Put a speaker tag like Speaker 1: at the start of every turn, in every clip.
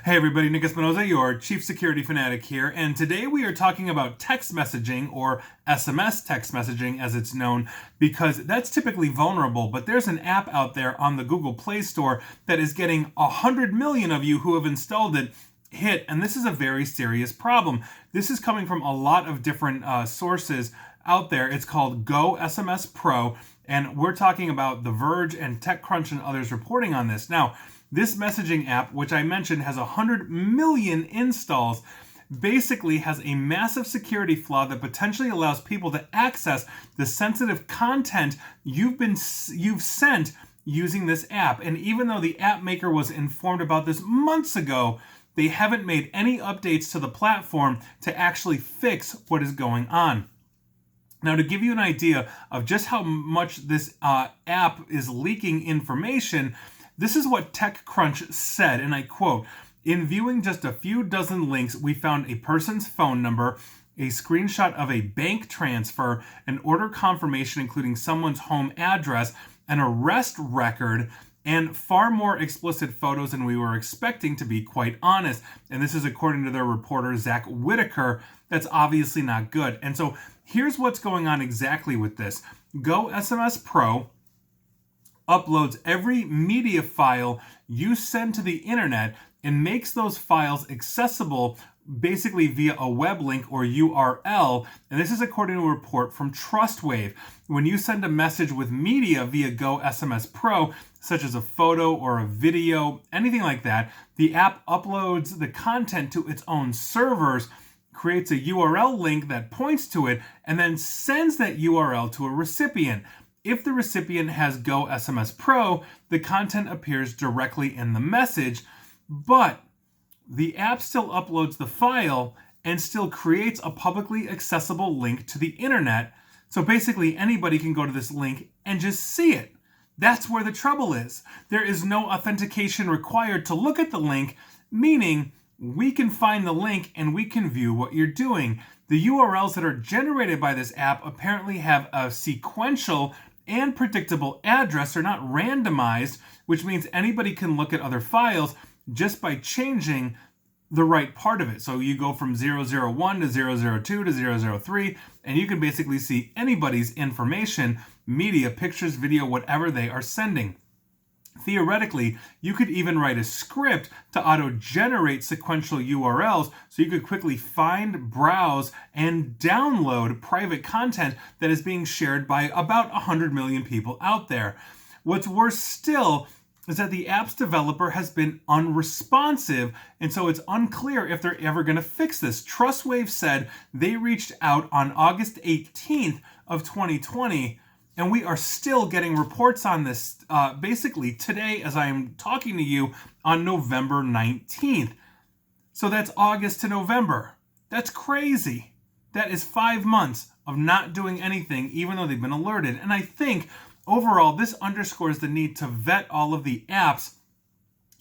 Speaker 1: Hey everybody, Nick Espinoza, your Chief Security Fanatic here, and today we are talking about text messaging, or SMS text messaging as it's known, because that's typically vulnerable, but there's an app out there on the Google Play Store that is getting 100 million of you who have installed it hit, and this is a very serious problem. This is coming from a lot of different sources out there. It's called Go SMS Pro, and we're talking about The Verge and TechCrunch and others reporting on this. Now, this messaging app, which I mentioned has 100 million installs, basically has a massive security flaw that potentially allows people to access the sensitive content you've sent using this app. And even though the app maker was informed about this months ago, they haven't made any updates to the platform to actually fix what is going on. Now, to give you an idea of just how much this app is leaking information, this is what TechCrunch said, and I quote, "In viewing just a few dozen links, we found a person's phone number, a screenshot of a bank transfer, an order confirmation including someone's home address, an arrest record, and far more explicit photos than we were expecting, to be quite honest." And this is according to their reporter, Zach Whitaker. That's obviously not good. And so here's what's going on exactly with this. Go SMS Pro uploads every media file you send to the internet and makes those files accessible basically via a web link or URL. And this is according to a report from TrustWave. When you send a message with media via Go SMS Pro, such as a photo or a video, anything like that, the app uploads the content to its own servers, creates a URL link that points to it, and then sends that URL to a recipient. If the recipient has Go SMS Pro, the content appears directly in the message, but the app still uploads the file and still creates a publicly accessible link to the internet. So basically anybody can go to this link and just see it. That's where the trouble is. There is no authentication required to look at the link, meaning we can find the link and we can view what you're doing. The URLs that are generated by this app apparently have a sequential and predictable address. Are not randomized, which means anybody can look at other files just by changing the right part of it. So you go from 001 to 002 to 003, and you can basically see anybody's information, media, pictures, video, whatever they are sending. Theoretically, you could even write a script to auto-generate sequential URLs so you could quickly find, browse, and download private content that is being shared by about 100 million people out there. What's worse still is that the app's developer has been unresponsive, and so it's unclear if they're ever going to fix this. TrustWave said they reached out on August 18th of 2020, and we are still getting reports on this basically today as I am talking to you on November 19th. So that's August to November. That's crazy. That is 5 months of not doing anything, even though they've been alerted. And I think overall, this underscores the need to vet all of the apps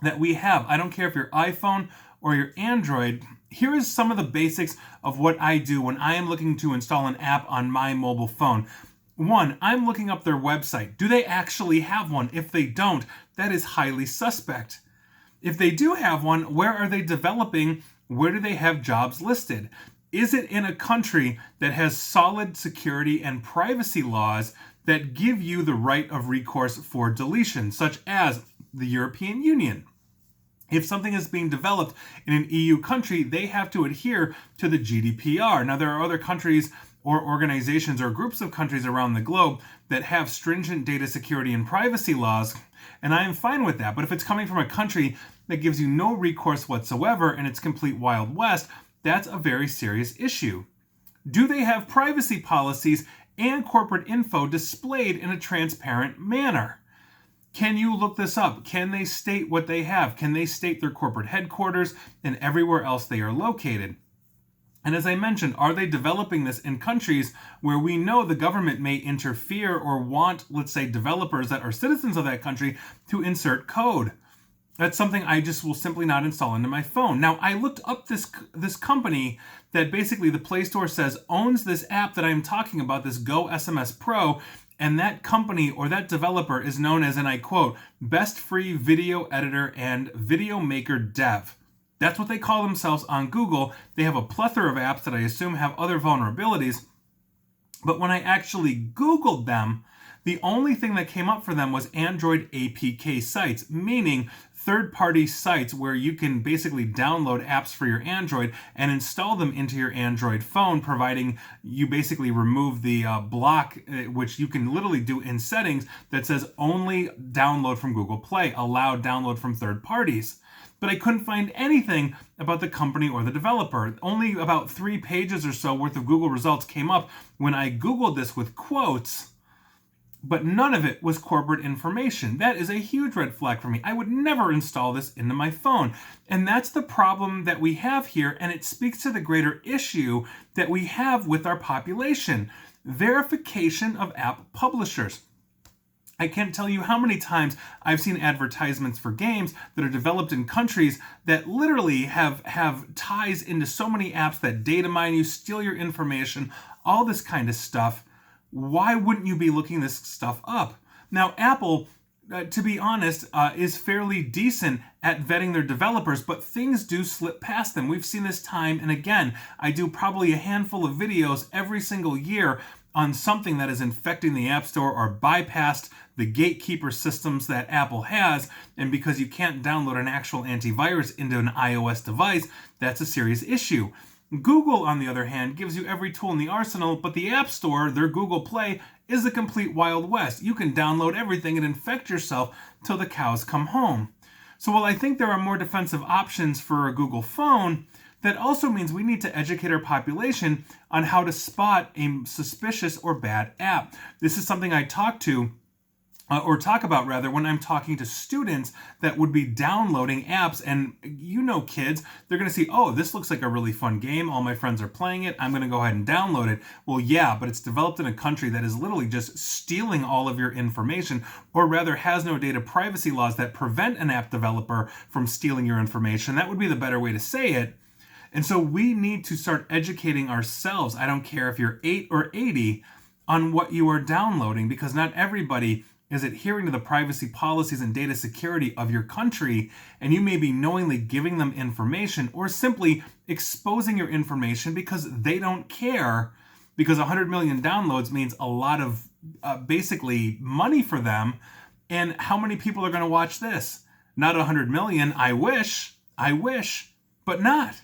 Speaker 1: that we have. I don't care if you're iPhone or your Android. Here is some of the basics of what I do when I am looking to install an app on my mobile phone. One, I'm looking up their website. Do they actually have one? If they don't, that is highly suspect. If they do have one, where are they developing? Where do they have jobs listed? Is it in a country that has solid security and privacy laws that give you the right of recourse for deletion, such as the European Union? If something is being developed in an EU country, they have to adhere to the GDPR. Now, there are other countries or organizations or groups of countries around the globe that have stringent data security and privacy laws, and I am fine with that. But if it's coming from a country that gives you no recourse whatsoever and it's complete Wild West, that's a very serious issue. Do they have privacy policies and corporate info displayed in a transparent manner? Can you look this up? Can they state what they have? Can they state their corporate headquarters and everywhere else they are located? And as I mentioned, are they developing this in countries where we know the government may interfere or want, let's say, developers that are citizens of that country to insert code? That's something I just will simply not install into my phone. Now, I looked up this company that basically the Play Store says owns this app that I'm talking about, this Go SMS Pro, and that company or that developer is known as, and I quote, Best Free Video Editor and Video Maker Dev. That's what they call themselves on Google. They have a plethora of apps that I assume have other vulnerabilities. But when I actually Googled them, the only thing that came up for them was Android APK sites, meaning third-party sites where you can basically download apps for your Android and install them into your Android phone, providing you basically remove the block, which you can literally do in settings that says only download from Google Play, allow download from third parties. But I couldn't find anything about the company or the developer. Only about 3 pages or so worth of Google results came up when I Googled this with quotes, but none of it was corporate information. That is a huge red flag for me. I would never install this into my phone. And that's the problem that we have here, and it speaks to the greater issue that we have with our population. Verification of app publishers. I can't tell you how many times I've seen advertisements for games that are developed in countries that literally have ties into so many apps that data mine you, steal your information, all this kind of stuff. Why wouldn't you be looking this stuff up? Now, Apple, to be honest, is fairly decent at vetting their developers, but things do slip past them. We've seen this time and again. I do probably a handful of videos every single year on something that is infecting the App Store or bypassed the gatekeeper systems that Apple has, and because you can't download an actual antivirus into an iOS device, that's a serious issue. Google, on the other hand, gives you every tool in the arsenal, but the App Store, their Google Play, is the complete Wild West. You can download everything and infect yourself till the cows come home. So while I think there are more defensive options for a Google phone, that also means we need to educate our population on how to spot a suspicious or bad app. This is something I talk about when I'm talking to students that would be downloading apps, and kids, they're going to see, oh, this looks like a really fun game. All my friends are playing it. I'm going to go ahead and download it. Well, yeah, but it's developed in a country that is literally just stealing all of your information, or rather has no data privacy laws that prevent an app developer from stealing your information. That would be the better way to say it. And so we need to start educating ourselves. I don't care if you're 8 or 80 on what you are downloading, because not everybody is adhering to the privacy policies and data security of your country, and you may be knowingly giving them information or simply exposing your information because they don't care, because 100 million downloads means a lot of basically money for them. And how many people are going to watch this? Not 100 million. I wish, but not.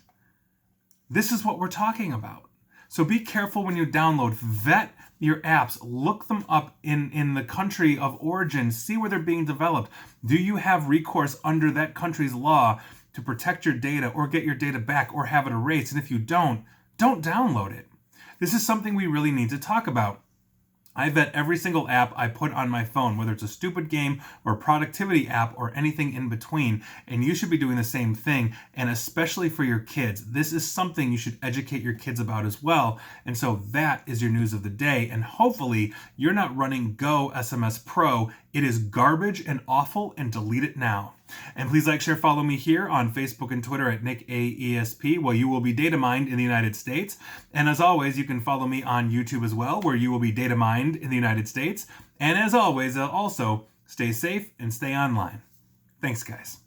Speaker 1: This is what we're talking about. So be careful when you download. Vet your apps. Look them up in the country of origin. See where they're being developed. Do you have recourse under that country's law to protect your data or get your data back or have it erased? And if you don't download it. This is something we really need to talk about. I vet every single app I put on my phone, whether it's a stupid game or a productivity app or anything in between, and you should be doing the same thing, and especially for your kids. This is something you should educate your kids about as well, and so that is your news of the day, and hopefully you're not running Go SMS Pro. It is garbage and awful, and delete it now. And please like, share, follow me here on Facebook and Twitter at NickAESP, where you will be data mined in the United States. And as always, you can follow me on YouTube as well, where you will be data mined in the United States. And as always, also stay safe and stay online. Thanks, guys.